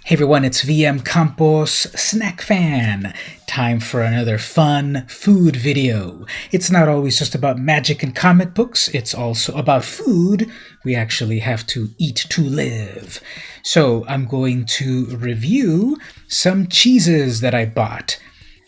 Hey everyone, it's VM Campos Snack Fan. Time for another fun food video. It's not always just about magic and comic books, it's also about food. We actually have to eat to live. So I'm going to review some cheeses that I bought.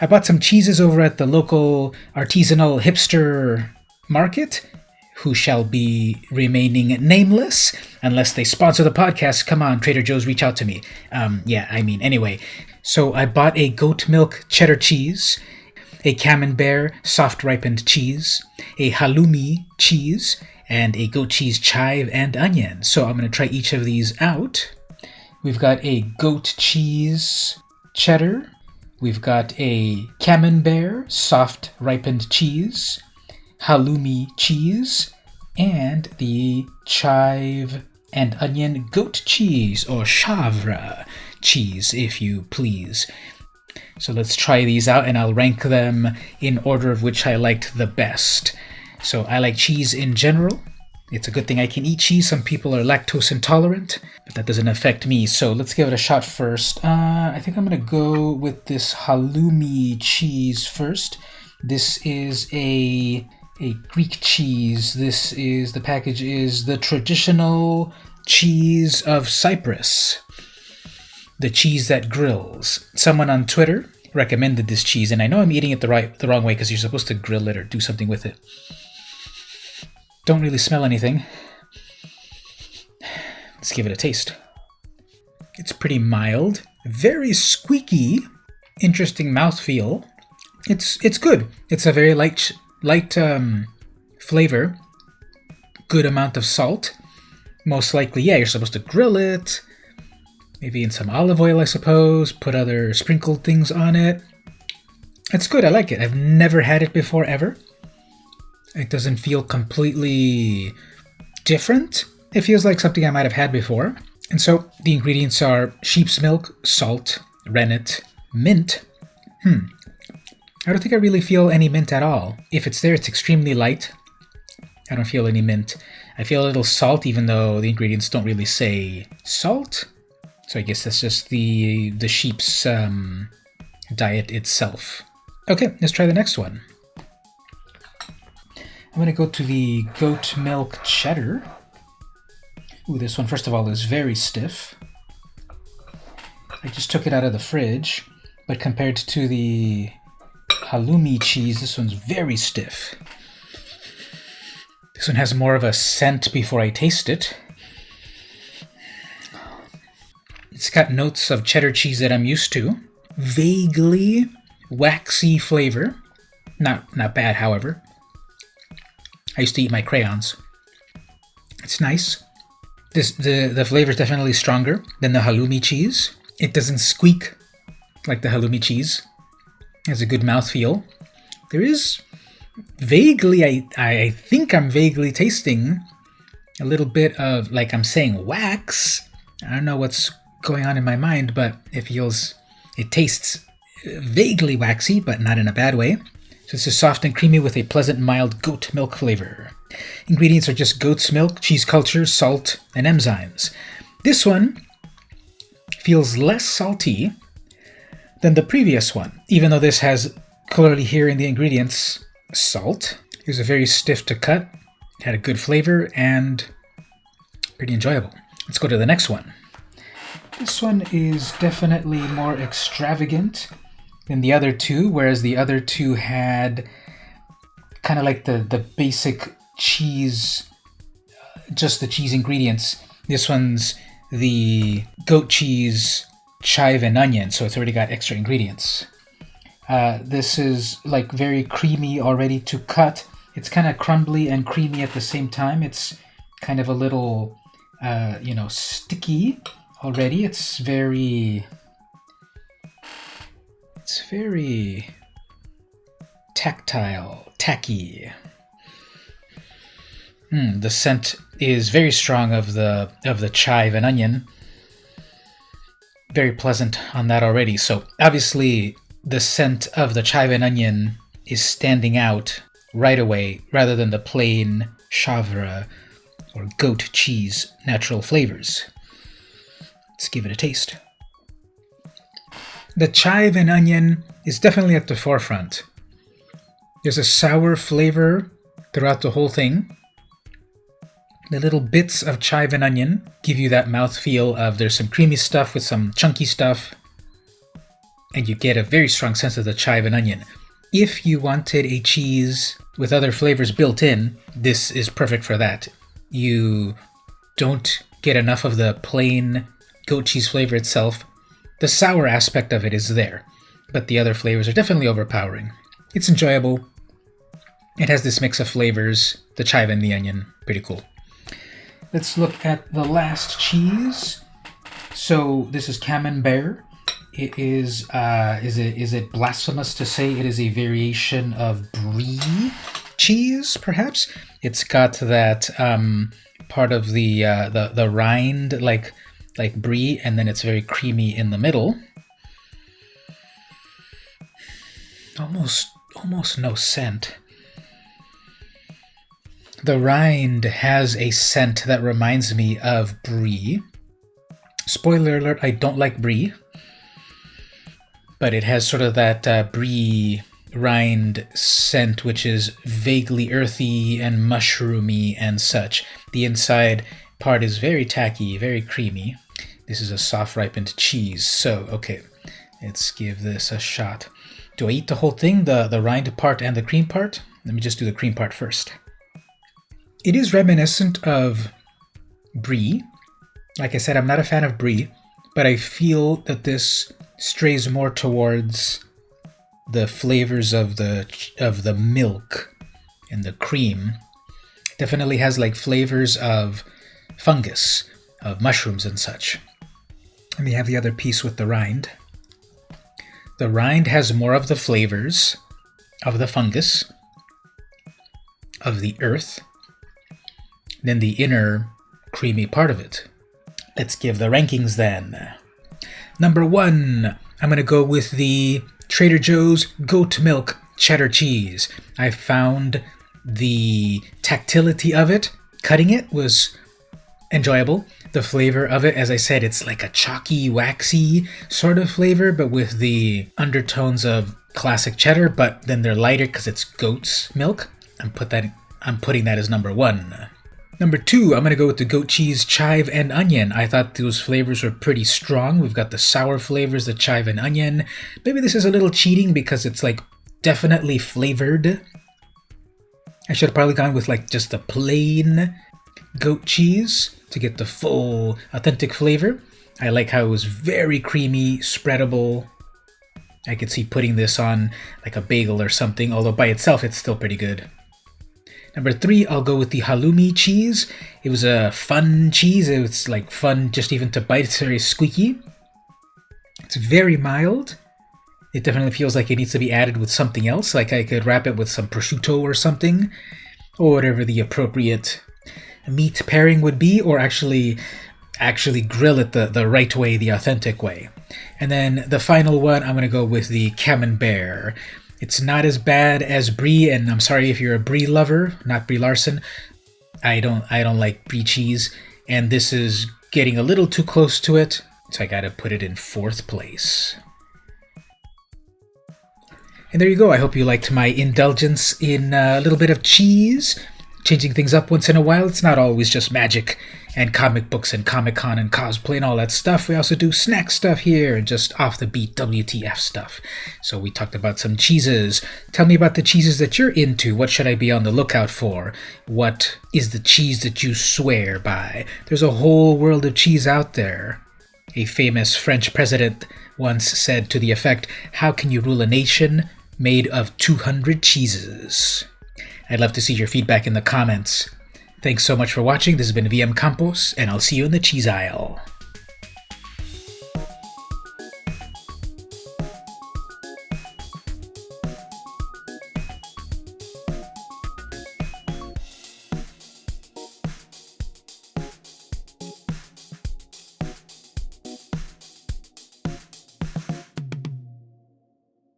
I bought some cheeses over at the local artisanal hipster market, who shall be remaining nameless unless they sponsor the podcast. Come on, Trader Joe's, reach out to me. Anyway. So I bought a goat milk cheddar cheese, a Camembert soft ripened cheese, a Halloumi cheese, and a goat cheese chive and onion. So I'm going to try each of these out. We've got a goat cheese cheddar. We've got a Camembert soft ripened cheese, Halloumi cheese, and the chive and onion goat cheese, or Chèvre cheese, if you please. So let's try these out, and I'll rank them in order of which I liked the best. So I like cheese in general. It's a good thing I can eat cheese. Some people are lactose intolerant, but that doesn't affect me. So let's give it a shot first. I think I'm going to go with this Halloumi cheese first. This is a Greek cheese. The package is the traditional cheese of Cyprus. The cheese that grills. Someone on Twitter recommended this cheese, and I know I'm eating it the wrong way because you're supposed to grill it or do something with it. Don't really smell anything. Let's give it a taste. It's pretty mild, very squeaky, interesting mouthfeel. It's good. It's a very light flavor, good amount of salt. Most likely, you're supposed to grill it, maybe in some olive oil, I suppose, put other sprinkled things on it. It's good, I like it. I've never had it before, ever. It doesn't feel completely different. It feels like something I might have had before. And so the ingredients are sheep's milk, salt, rennet, mint. I don't think I really feel any mint at all. If it's there, it's extremely light. I don't feel any mint. I feel a little salt, even though the ingredients don't really say salt. So I guess that's just the sheep's diet itself. Okay, let's try the next one. I'm going to go to the goat milk cheddar. Ooh, this one, first of all, is very stiff. I just took it out of the fridge, but compared to the Halloumi cheese, this one's very stiff. This one has more of a scent before I taste it. It's got notes of cheddar cheese that I'm used to. Vaguely waxy flavor. Not bad, however. I used to eat my crayons. It's nice. The flavor is definitely stronger than the Halloumi cheese. It doesn't squeak like the Halloumi cheese. It has a good mouthfeel. There is vaguely, I think I'm vaguely tasting a little bit of, like I'm saying, wax. I don't know what's going on in my mind, but it tastes vaguely waxy, but not in a bad way. So this is soft and creamy with a pleasant, mild goat milk flavor. Ingredients are just goat's milk, cheese culture, salt, and enzymes. This one feels less salty than the previous one, even though this has clearly here in the ingredients salt. It was very stiff to cut, had a good flavor, and pretty enjoyable. Let's go to the next one. This one is definitely more extravagant than the other two, whereas the other two had kind of like the basic cheese, just the cheese ingredients. This one's the goat cheese, chive, and onion, so it's already got extra ingredients. This is like very creamy already to cut. It's kind of crumbly and creamy at the same time. It's kind of a little, sticky already. It's very tactile, tacky. The scent is very strong of the chive and onion. Very pleasant on that already. So obviously the scent of the chive and onion is standing out right away rather than the plain Chèvre or goat cheese natural flavors. Let's give it a taste. The chive and onion is definitely at the forefront. There's a sour flavor throughout the whole thing. The little bits of chive and onion give you that mouthfeel of there's some creamy stuff with some chunky stuff, and you get a very strong sense of the chive and onion. If you wanted a cheese with other flavors built in, this is perfect for that. You don't get enough of the plain goat cheese flavor itself. The sour aspect of it is there, but the other flavors are definitely overpowering. It's enjoyable. It has this mix of flavors, the chive and the onion, pretty cool. Let's look at the last cheese. So this is Camembert. It is it blasphemous to say it is a variation of brie cheese, perhaps? It's got that part of the rind like brie, and then it's very creamy in the middle. Almost no scent. The rind has a scent that reminds me of brie. Spoiler alert, I don't like brie. But it has sort of that brie rind scent, which is vaguely earthy and mushroomy and such. The inside part is very tacky, very creamy. This is a soft ripened cheese. So, okay, let's give this a shot. Do I eat the whole thing, the rind part and the cream part? Let me just do the cream part first. It is reminiscent of brie. Like I said, I'm not a fan of brie, but I feel that this strays more towards the flavors of the milk and the cream. Definitely has like flavors of fungus, of mushrooms and such. Let me have the other piece with the rind. The rind has more of the flavors of the fungus, of the earth, than the inner creamy part of it. Let's give the rankings then. Number 1, I'm going to go with the Trader Joe's goat milk cheddar cheese. I found the tactility of it, cutting it, was enjoyable. The flavor of it, as I said, it's like a chalky, waxy sort of flavor, but with the undertones of classic cheddar, but then they're lighter because it's goat's milk. I'm putting that as number 1. Number 2, I'm going to go with the goat cheese, chive, and onion. I thought those flavors were pretty strong. We've got the sour flavors, the chive and onion. Maybe this is a little cheating because it's like definitely flavored. I should have probably gone with like just the plain goat cheese to get the full authentic flavor. I like how it was very creamy, spreadable. I could see putting this on like a bagel or something, although by itself it's still pretty good. Number 3, I'll go with the halloumi cheese. It was a fun cheese. It was like fun just even to bite. It's very squeaky. It's very mild. It definitely feels like it needs to be added with something else. Like I could wrap it with some prosciutto or something, or whatever the appropriate meat pairing would be, or actually grill it the right way, the authentic way. And then the final one, I'm going to go with the Camembert. It's not as bad as brie, and I'm sorry if you're a brie lover, not Brie Larson. I don't like brie cheese, and this is getting a little too close to it, so I gotta put it in 4th place. And there you go. I hope you liked my indulgence in a little bit of cheese, changing things up once in a while. It's not always just magic and comic books and Comic-Con and cosplay and all that stuff. We also do snack stuff here and just off the beat WTF stuff. So we talked about some cheeses. Tell me about the cheeses that you're into. What should I be on the lookout for? What is the cheese that you swear by? There's a whole world of cheese out there. A famous French president once said to the effect, "How can you rule a nation made of 200 cheeses?" I'd love to see your feedback in the comments. Thanks so much for watching. This has been VM Campos, and I'll see you in the cheese aisle.